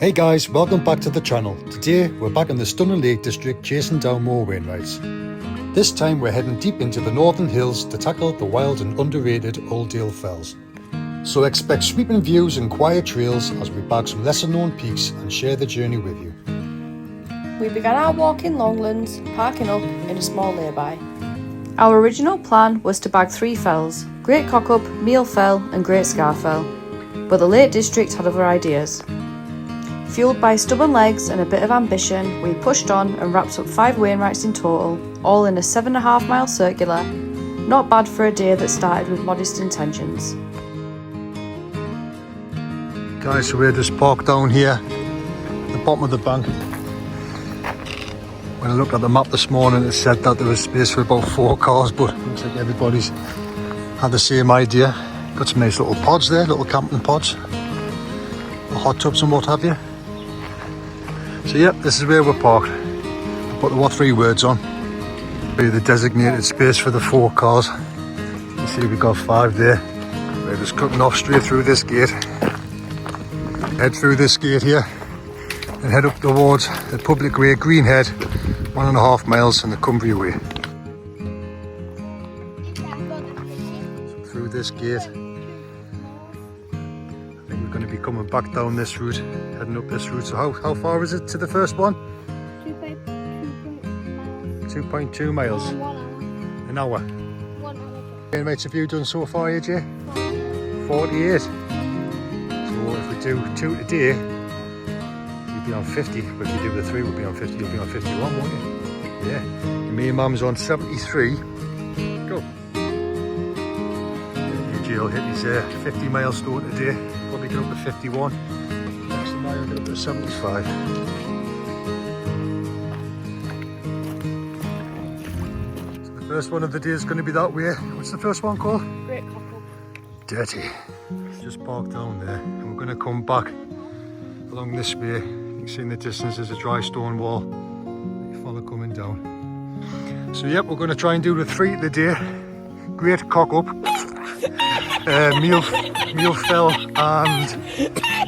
Hey guys, welcome back to the channel. Today we're back in the stunning Lake District chasing down more Wainwrights. This time we're heading deep into the northern hills to tackle the wild and underrated Uldale Fells. So expect sweeping views and quiet trails as we bag some lesser known peaks and share the journey with you. We began our walk in Longlands, parking up in a small lay-by. Our original plan was to bag 3 fells, Great Cockup, Mealfell and Great Sca Fell, but the Lake District had other ideas. Fueled by stubborn legs and a bit of ambition, we pushed on and wrapped up 5 Wainwrights in total, all in a 7.5 mile circular. Not bad for a day that started with modest intentions. Guys, so we're just parked down here at the bottom of the bank. When I looked at the map this morning, it said that there was space for about 4 cars, but it looks like everybody's had the same idea. Got some nice little pods there, little camping pods, hot tubs and what have you. So yep, this is where we're parked. I put the 3 words on. Be the designated space for the 4 cars. You see we've got 5 there. We're just cutting off straight through this gate. Head through this gate here and head up towards the public way, Greenhead, 1.5 miles from the Cumbria Way. So through this gate, I think we're going to be coming back down this route, heading up this route. So how far is it to the first one? 2.2 miles. An hour. How many mates have you done so far, AJ? 48. So if we do 2 today, you'll be on 50. But if you do the 3, we'll be on 50. You'll be on 51, won't you? Yeah. Me and Mum's on 73. Go. AJ will hit his 50 mile stone today. Probably get up to 51. Next time I'll get up to 75. So the first one of the day is going to be that way. What's the first one called? Great Cockup. Dirty. Just parked down there and we're going to come back along this way. You can see in the distance there's a dry stone wall. You follow coming down. So yep, we're going to try and do the 3 of the day. Great Cockup, Mealfell and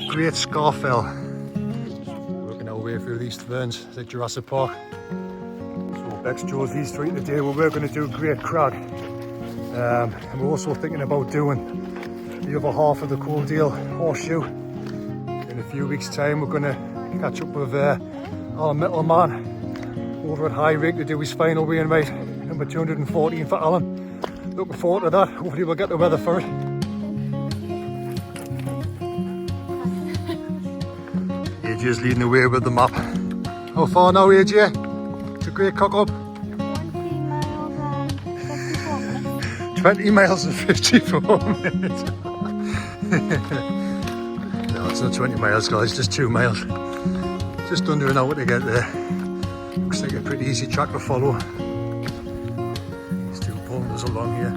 Great Scarfell. Working our way through these ferns like Jurassic Park. So Bex chose these 3 today. We're going to do Great Crag. And we're also thinking about doing the other half of the Uldale Horseshoe. In a few weeks' time, we're going to catch up with Alan Metal Man over at High Rig to do his final Wainwright, number 214 for Alan. Looking forward to that. Hopefully we'll get the weather for it. AJ's leading the way with the map. How far now, AJ? To Great Cockup? 20 miles and 54 minutes. No, it's not 20 miles, guys, just 2 miles. Just under an hour to get there. Looks like a pretty easy track to follow. These 2 pulling us along here,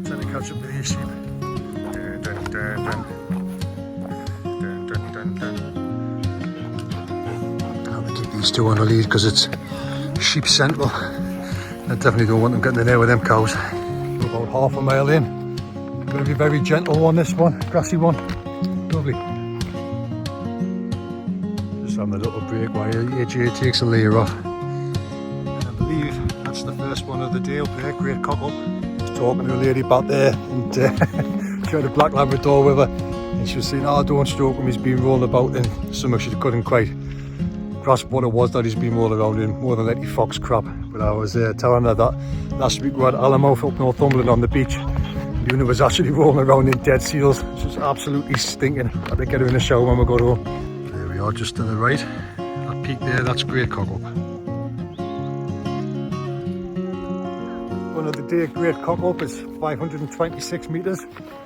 trying to catch up with these sheep. Dun, dun, dun, dun. Dun, dun, dun, dun. I'm gonna keep these 2 on the lead because it's sheep central. I definitely don't want them getting in there with them cows. About half a mile in. Going to be a very gentle one, this one, grassy one. Lovely. Just having a little break while AJ takes a layer off. And I believe that's the first one of the day up there, Great Cockup. I was talking to a lady back there and she had a black Labrador with her. And she was saying, oh, don't stroke him, he's been rolling about in something she couldn't quite grasp what it was that he's been rolling around in, more than any fox crap. But I was telling her that last week we had Alamouth up Northumberland on the beach. The unit was actually rolling around in dead seals. It's just absolutely stinking. I had to get her in the shower when we got home. There we are, just to the right. That peak there, that's Great Cockup. One of the day Great Cockup is 526 metres.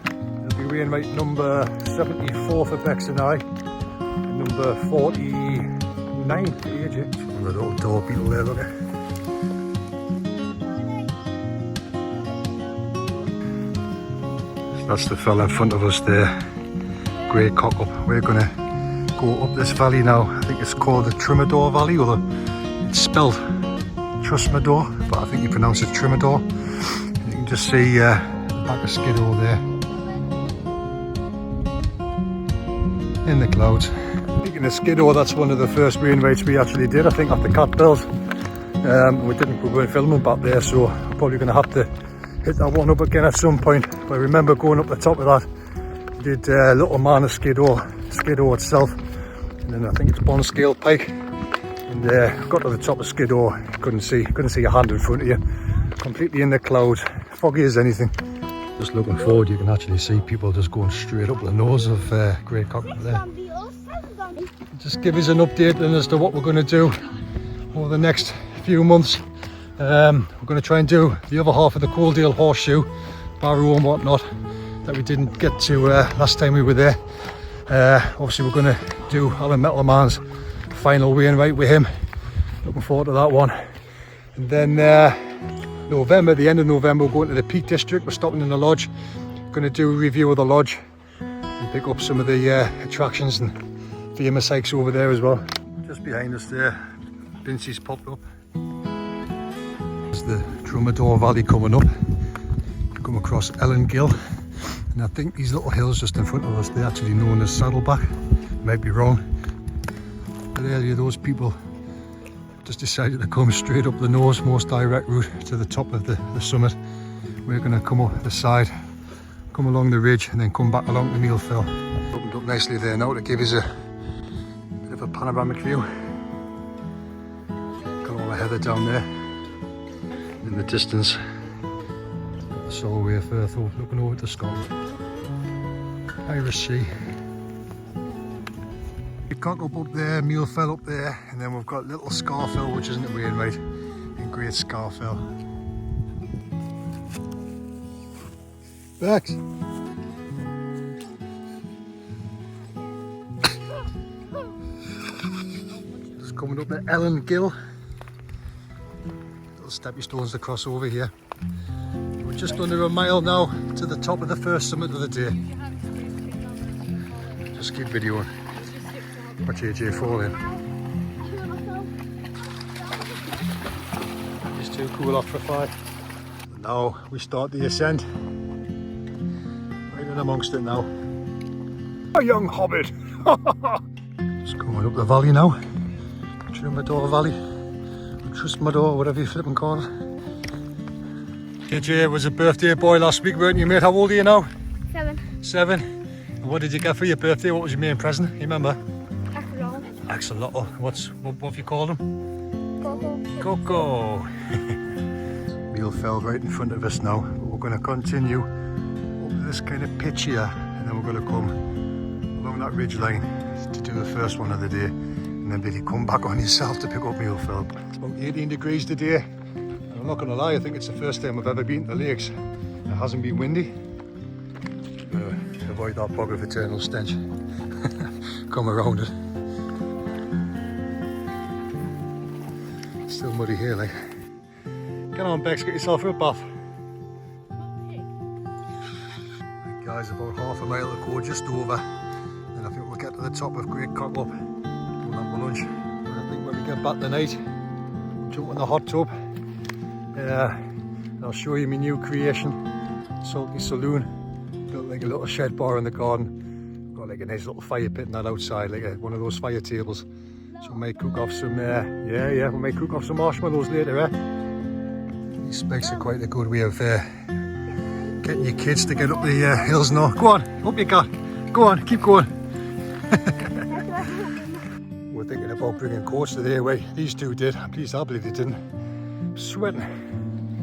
It'll be Wainwright number 74 for Bex and I. And number 49 for AJ. One of the little door beetle there, look at. That's the fell in front of us there, Great Cockup. We're going to go up this valley now. I think it's called the Trimador Valley, or it's spelled Trusmador, but I think you pronounce it Trimador. You can just see the back of Skiddaw there in the clouds. Speaking taking a skidoo. That's one of the first Wainwrights we actually did, I think, after Cat Bells. We weren't filming back there, so I'm probably going to have to hit that one up again at some point. But I remember going up the top of that, did Little Man of skidoo itself, and then I think it's Bond Scale Pike, and got to the top of skidoo, couldn't see a hand in front of you, completely in the clouds, foggy as anything. Just looking forward, you can actually see people just going straight up the nose of Great Cockup there. Just give us an update then as to what we're going to do over the next few months. We're going to try and do the other half of the Uldale Horseshoe, Barrow and whatnot, that we didn't get to last time we were there. Obviously we're going to do Alan Metalman's final Wainwright with him. Looking forward to that one. And then November, the end of November, we're going to the Peak District. We're stopping in the lodge. Going to do a review of the lodge and pick up some of the attractions and famous hikes over there as well. Just behind us there, Vincey's popped up. There's the Drummador Valley coming up. Come across Ellen Gill, and I think these little hills just in front of us, they're actually known as Saddleback. Might be wrong, but earlier those people just decided to come straight up the nose, most direct route to the top of the summit. We're going to come up the side, come along the ridge, and then come back along the Mealfell. Opened up nicely there now to give us a bit of a panoramic view. Got all the heather down there in the distance. The Solway Firth looking over to Scotland. Irish Sea. Cockup up there, Mealfell up there, and then we've got little Sca Fell, which isn't a Wainwright, and Great Sca Fell. Bex! Just coming up the Ellen Gill. Little steppy stones to cross over here. We're just under a mile now to the top of the first summit of the day. Just keep videoing. Watch AJ fall in. Just too cool off for 5. Now we start the ascent. Right in amongst it now. A young hobbit! Just coming up the valley now. Drummador Valley. Trustmador, whatever you flipping call it. AJ was a birthday boy last week, weren't you, mate? How old are you now? 7. 7. And what did you get for your birthday? What was your main present? You remember? Axolotl. What have you called him? Coco. Mealfell right in front of us now. But we're going to continue up this kind of pitch here, and then we're going to come along that ridge line to do the first one of the day, and then maybe come back on yourself to pick up Mealfell. It's about 18 degrees today, and I'm not going to lie, I think it's the first time I've ever been to the lakes. It hasn't been windy. Avoid that bog of eternal stench. Come around it. Still muddy here, like. Get on, Bex, get yourself a bath. Right, guys, about half a mile to go, just over. And I think we'll get to the top of Great Cockup. We'll have for lunch. And I think when we get back tonight, jump in the hot tub. And I'll show you my new creation, Salty Saloon. Built like a little shed bar in the garden. Got like a nice little fire pit in that outside, like one of those fire tables. So we might cook off some, we might cook off some marshmallows later, eh? These spikes are quite a good way of getting your kids to get up the hills now. Go on, up you got. Go on, keep going. We're thinking about bringing coats today, these two did. I'm pleased I believe they didn't. I'm sweating.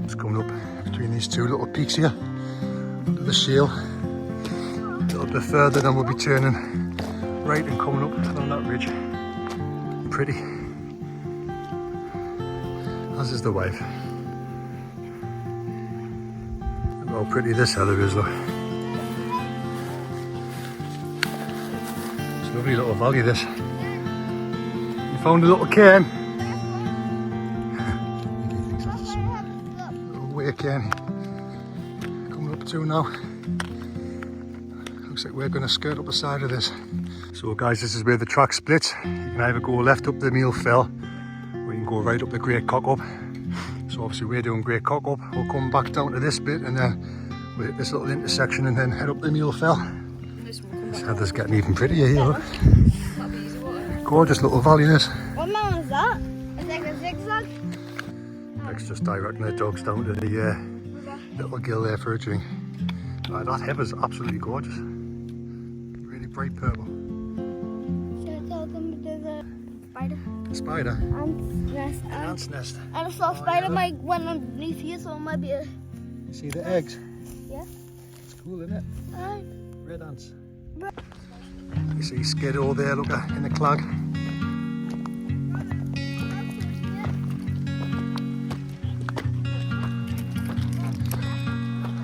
It's coming up between these two little peaks here, under the shale. A little bit further, then we'll be turning right and coming up along that ridge. Pretty, as is the wife. Look how pretty this heather is, look. It's a lovely little valley, this. You found a little cairn. Little way cairn. Coming up to now. Looks like we're going to skirt up the side of this. So guys, this is where the track splits. You can either go left up the Mealfell, or you can go right up the Great Cockup. So obviously we're doing Great Cockup. We'll come back down to this bit, and then we'll hit this little intersection and then head up the Mealfell. This heather's getting even prettier here, look. Gorgeous little valley this. What mountain is that? It's like a zigzag. Beck's just directing the dogs down to the little gill there for a drink. Right, that heifer's absolutely gorgeous. Really bright purple. Should I tell them there's a spider? A spider? Ant's nest. Ant's nest. And I saw a spider might went underneath here, so it might be a... You see the eggs? Yeah. It's cool, isn't it? Alright. Red ants. You see Skiddo there, look in the clag.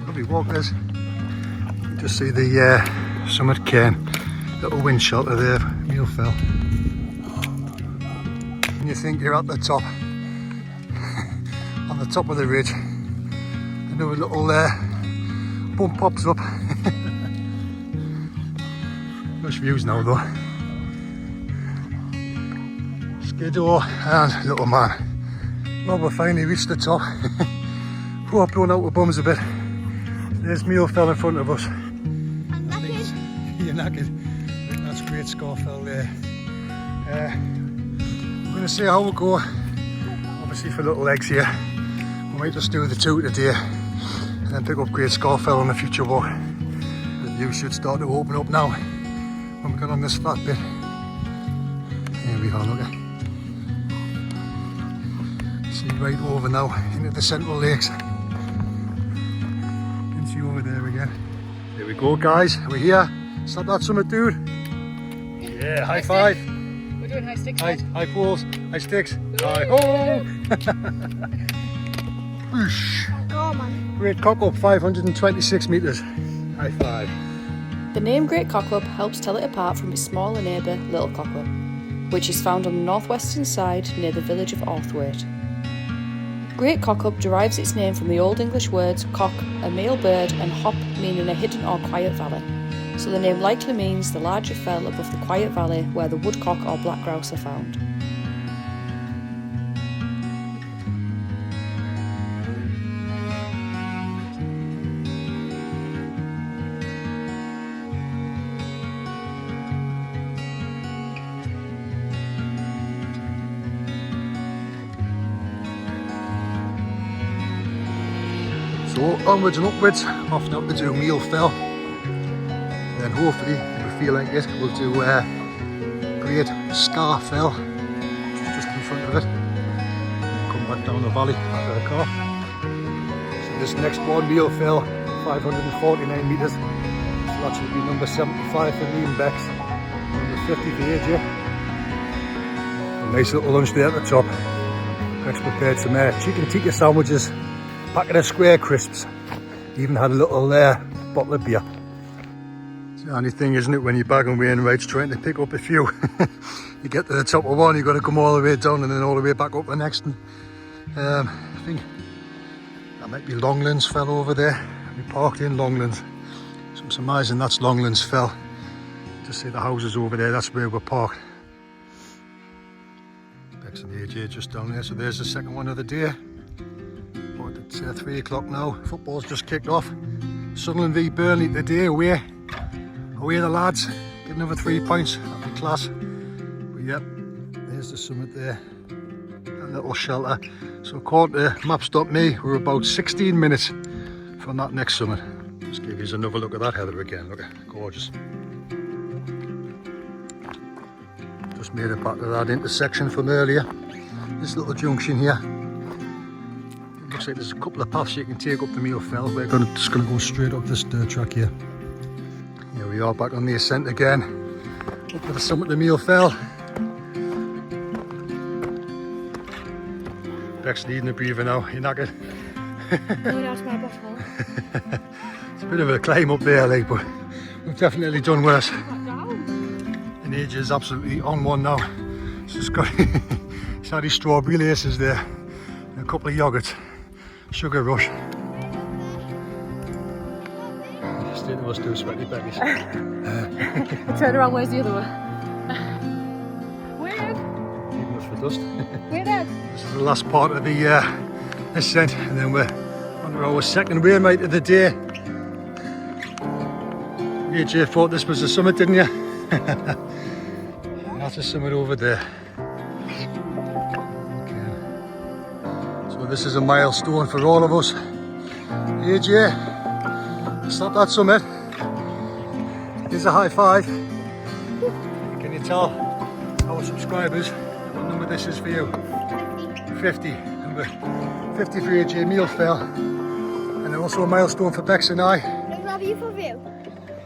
Lovely walk this. You just see the summit cairn, little wind shelter there, Mealfell. And you think you're at the top, on the top of the ridge. Another little bump pops up. Nice views now though. Skiddo and little man. Well, we finally reached the top. Poor blown out the bums a bit. There's Mealfell in front of us. I'm knackered. You're knackered. That's great Scarfell there. We're going to see how we go. Obviously for little legs here. We might just do the two today and then pick up Great Scarfell on a future walk. The view should start to open up now when we get on this flat bit. Here we are, look at. See right over now into the Central Lakes. Can see over there again. There we go, guys. We're here. Stop that summit, dude. Yeah, high five. We're doing high sticks. High poles, high sticks. High ho! Whoosh. Oh man. Great Cockup, 526 metres. High five. The name Great Cockup helps tell it apart from its smaller neighbour, Little Cockup, which is found on the northwestern side near the village of Orthwaite. Great Cockup derives its name from the Old English words cock, a male bird, and hop, meaning a hidden or quiet valley. So the name likely means the larger fell above the quiet valley where the woodcock or black grouse are found. So onwards and upwards, off now to do Mealfell. Then hopefully, if we feel like it, we'll do Great Sca Fell, just in front of it. And come back down the valley after the car. So this next one, Mealfell, 549 metres. This will actually be number 75 for me and Bex, number 50 for AJ. A nice little lunch there at the top. Bex prepared some chicken tikka sandwiches, packet of square crisps, even had a little bottle of beer. It's the only thing, isn't it, when you're back on Wainwrights trying to pick up a few. You get to the top of one, you've got to come all the way down and then all the way back up the next. And I think that might be Longlands Fell over there. We parked in Longlands, so I'm surmising that's Longlands Fell. Just see the houses over there, that's where we're parked. Bex and AJ just down there, so there's the second one of the day. It's 3 o'clock now, football's just kicked off. Sunderland v Burnley today, away the lads, get another 3 points, that'd be class. But yep, there's the summit there, that little shelter. So according to maps.me, we're about 16 minutes from that next summit. Just give you another look at that heather again, look at it, gorgeous. Just made it back to that intersection from earlier, this little junction here. Looks like there's a couple of paths you can take up the Mealfell. We're just going to go straight up this dirt track here. Here we are back on the Ascent again, up to the summit of the Mealfell. Beck's needing a breather now, you're knackered. No, that's my bottle. It's a bit of a climb up there, like, but we've definitely done worse. And AJ is absolutely on one now. It's got it's had his strawberry laces there, and a couple of yogurts. Sugar rush. Stay to us two sweaty Beckies. Turn around, where's the other one? Weird. Leaving us for dust. Weird. This is the last part of the Ascent, and then we're on our second Wainwright of the day. AJ thought this was the summit, didn't you? That's the summit over there. Okay. So this is a milestone for all of us. AJ, stop that summit. Here's a high five. Can you tell our subscribers what number this is for you? 50. Number 50 for AJ Mealfell. And then also a milestone for Bex and I. Love you for view.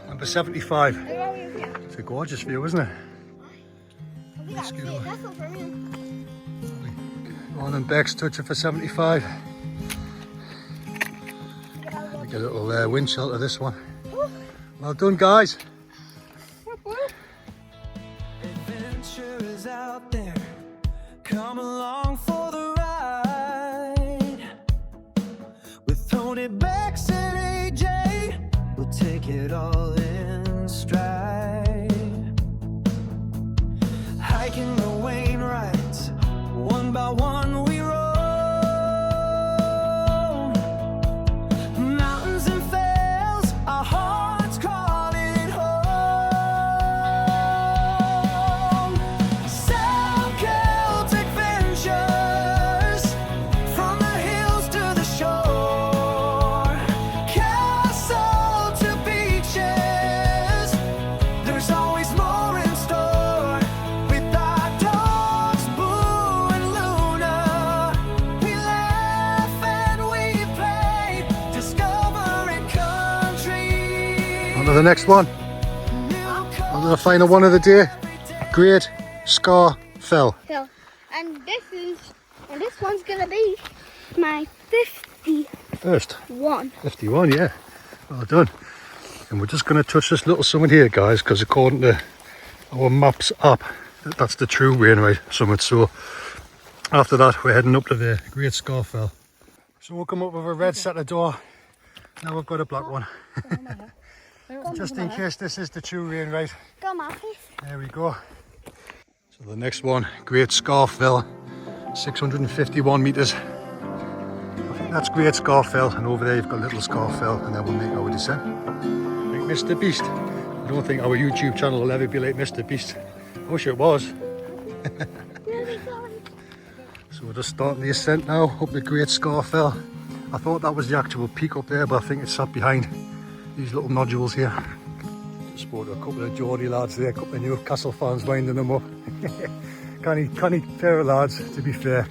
Number 75. Love you for view. It's a gorgeous view, isn't it? That's not for me. On and Bex touch it for 75. Get a little wind shelter this one. Well done, guys. Adventure is out there. Come along for the ride. With Tony, Bex, and AJ, we'll take it all in stride. Hiking the Wainwrights, one by one we roll. Mountains and fells, our hearts calling home. South Celtic ventures, from the hills to the shore. Castle to beaches, there's always more in store. With our dogs, Boo and Luna, we laugh and we play, discovering country. On to the next one. On to the final one of the day. Great Sca Fell. So, and this one's gonna be my 51. First. 51, yeah. Well done. And we're just going to touch this little summit here, guys, because according to our maps app, that's the true Wainwright summit. So after that, we're heading up to the Great Scarfell. So we'll come up with a red set of door. Now we've got a black one. Just in case this is the true Wainwright. Go, Marcus. There we go. So the next one, Great Sca Fell, 651 metres. I think that's Great Sca Fell, and over there you've got Little Sca Fell, and then we'll make our descent. Like Mr. Beast. I don't think our YouTube channel will ever be like Mr. Beast. I wish it was. So we're just starting the ascent now, up the Great Sca Fell. I thought that was the actual peak up there, but I think it's sat behind these little nodules here. Just spoke to a couple of Geordie lads there, a couple of Newcastle fans winding them up. Canny pair of lads, to be fair.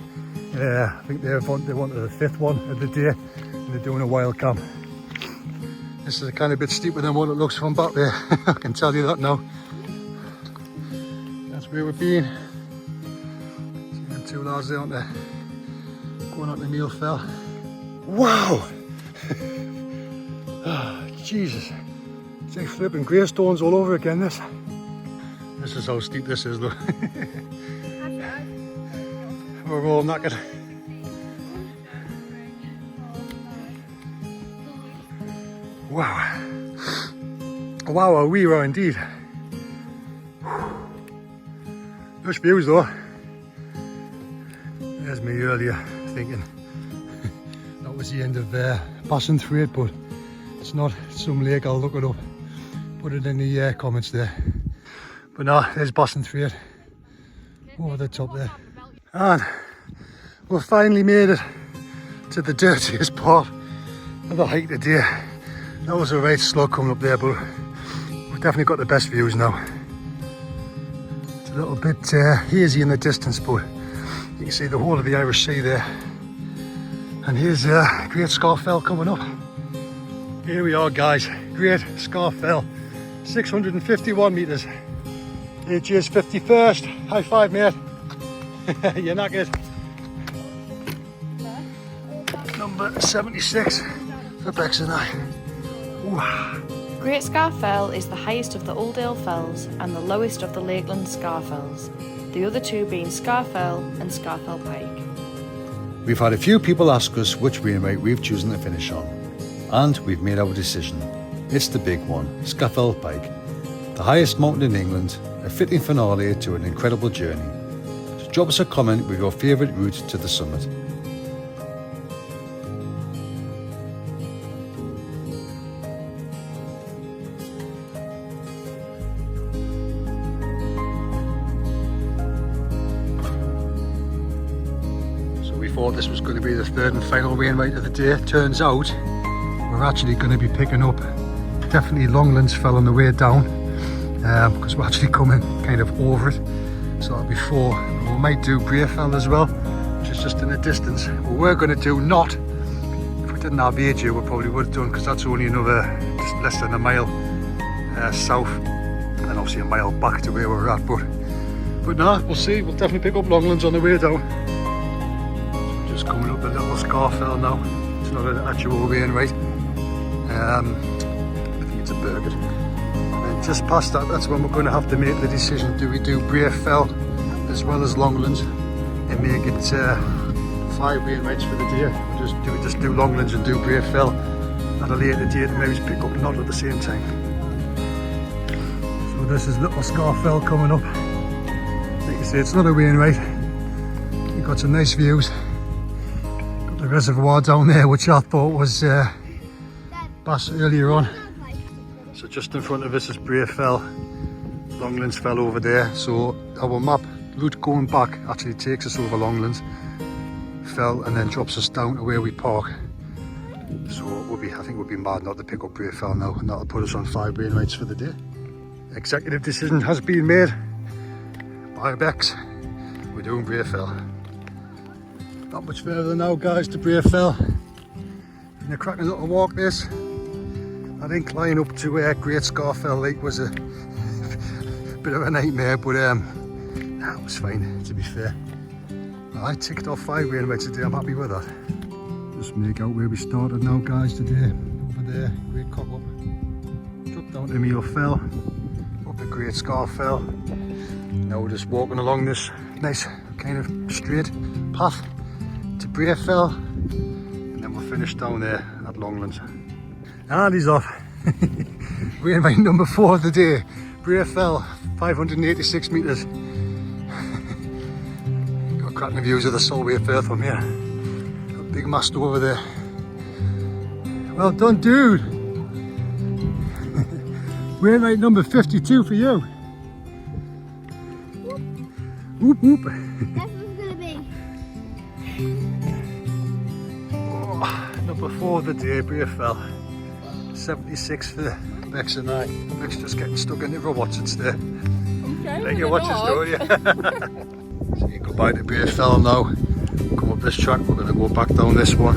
I think they wanted the 5th one of the day, and they're doing a wild camp. This is a kind of bit steeper than what it looks from back there. I can tell you that now. That's where we've been. Seeing 2 lads there, aren't they? Going on to Mealfell. Wow! Oh, Jesus. It's like flipping greystones all over again, this. This is how steep this is, though. We're all knackered. Wow. Wow, we were indeed. Lush views though. There's me earlier thinking that was the end of passing through it, but it's not. It's some lake. I'll look it up. Put it in the comments there. But no, there's passing through it. Over the top there. And we've finally made it to the dirtiest part of the hike today. That was a right slog coming up there, but we've definitely got the best views now. It's a little bit hazy in the distance, but you can see the whole of the Irish Sea there. And here's Great Sca Fell coming up. Here we are, guys. Great Sca Fell, 651 metres. AJ's 51st. High five, mate. You're knackered. Number 76 for Bex and I. Wow. Great Sca Fell is the highest of the Uldale Fells and the lowest of the Lakeland Scarfells, the other two being Sca Fell and Scarfell Pike. We've had a few people ask us which Wainwright we've chosen to finish on, and we've made our decision. It's the big one, Scarfell Pike, the highest mountain in England, a fitting finale to an incredible journey. So drop us a comment with your favourite route to the summit. thought this was going to be the third and final Wainwright of the day. Turns out we're actually going to be picking up definitely Longlands Fell on the way down, because we're actually coming kind of over it, so that'll be 4. We might do Brae Fell as well, which is just in the distance. What we're going to do, not, if we didn't have AJ, we probably would have done, because that's only another just less than a mile south, and then obviously a mile back to where we're at, but no, we'll see. We'll definitely pick up Longlands on the way down. Just coming up the little Sca Fell now. It's not an actual Wainwright. I think it's a Burgett. And then just past that, that's when we're going to have to make the decision. Do we do Brae Fell as well as Longlands and make it 5 Wainwrights for the day? Or do we just do Longlands and do Brae Fell at a later date and maybe pick up not at the same time? So this is little Sca Fell coming up. Like I say, it's not a Wainwright. You've got some nice views. Got the reservoir down there, which I thought was bass earlier on. So just in front of us is Brae Fell, Longlands Fell over there. So our map route going back actually takes us over Longlands Fell and then drops us down to where we park. So I think we'll be mad not to pick up Brae Fell now, and that'll put us on 5 Wainwrights for the day. Executive decision has been made by Bex. We're doing Brae Fell. Not much further now, guys, to Brae Fell. Been a cracking little walk this. That incline up to Great Scarfell Lake was a bit of a nightmare, but that was fine, to be fair. I ticked off 5 Wainwrights today, I'm happy with that. Just make out where we started now, guys, today. Over there, Great Cockup. Drop down to Mealfell, up to Great Scarfell. Now we're just walking along this nice kind of straight path to Brae Fell, and then we'll finish down there at Longlands. And he's off. Wainwright number 4 of the day, Brae Fell, 586 metres. Got cracking views of the Solway Firth from here. A big mast over there. Well done, dude. Wainwright number 52 for you. Whoop whoop. That's what it's gonna be. Oh, number 4 of the day, Brae Fell. 76 for Bex and I. Bex just getting stuck in the robots instead. Okay, Like your watches, don't you? So you go back to Brae Fell now. Come up this track, we're going to go back down this one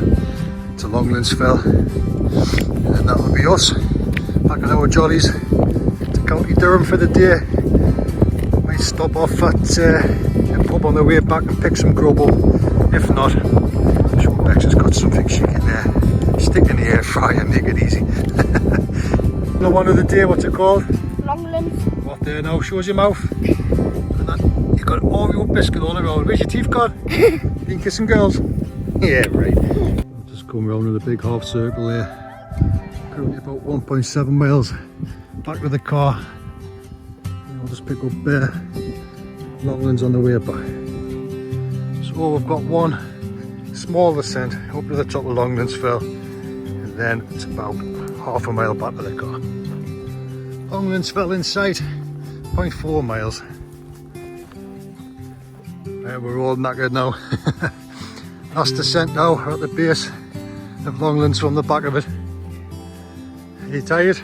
to Longlands Fell. And that'll be us. Back on our jollies to County Durham for the day. Might stop off at a pub on the way back and pick some grubble. If not, I'm sure Bex has got something she can stick in the air fryer and make it easy. The one of the day, what's it called? Longlands. What there now, shows your mouth. And that, you've got Oreo biscuit all around. Where's your teeth gone? You been kissing girls? Yeah, right. I'll just come round in a big half circle there. Currently about 1.7 miles back with the car. And I'll just pick up Longlands on the way back. So we've got one small ascent up to the top of Longlands Fell, and then it's about half a mile back to the car. Longlands Fell in sight, 0.4 miles. And we're all knackered now. Last ascent now, we're at the base of Longlands from the back of it. Are you tired?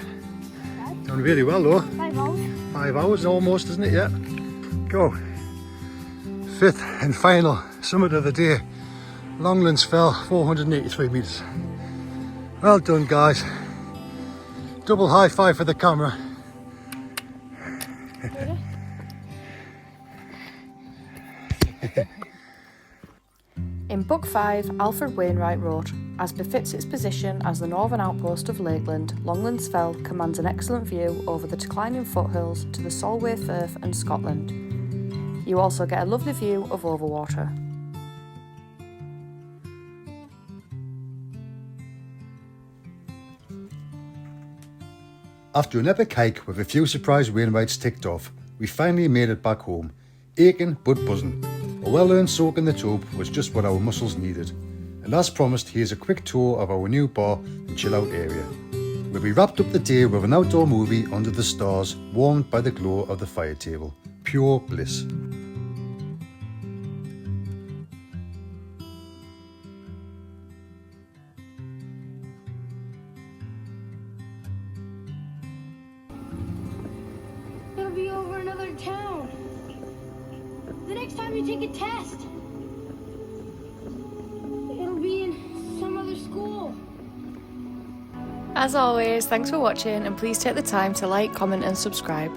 Done really well though. 5 hours. 5 hours almost, isn't it? Yeah. Go. 5th and final summit of the day. Longlands Fell, 483 metres. Well done, guys. Double high five for the camera. In Book 5, Alfred Wainwright wrote, "As befits its position as the northern outpost of Lakeland, Longlands Fell commands an excellent view over the declining foothills to the Solway Firth and Scotland. You also get a lovely view of Overwater." After an epic hike with a few surprise Wainwrights ticked off, we finally made it back home, aching but buzzing. A well-earned soak in the tub was just what our muscles needed, and as promised, here's a quick tour of our new bar and chill out area, where we wrapped up the day with an outdoor movie under the stars, warmed by the glow of the fire table. Pure bliss. gonna be over another town. The next time you take a test, it'll be in some other school. As always, thanks for watching and please take the time to like, comment and subscribe.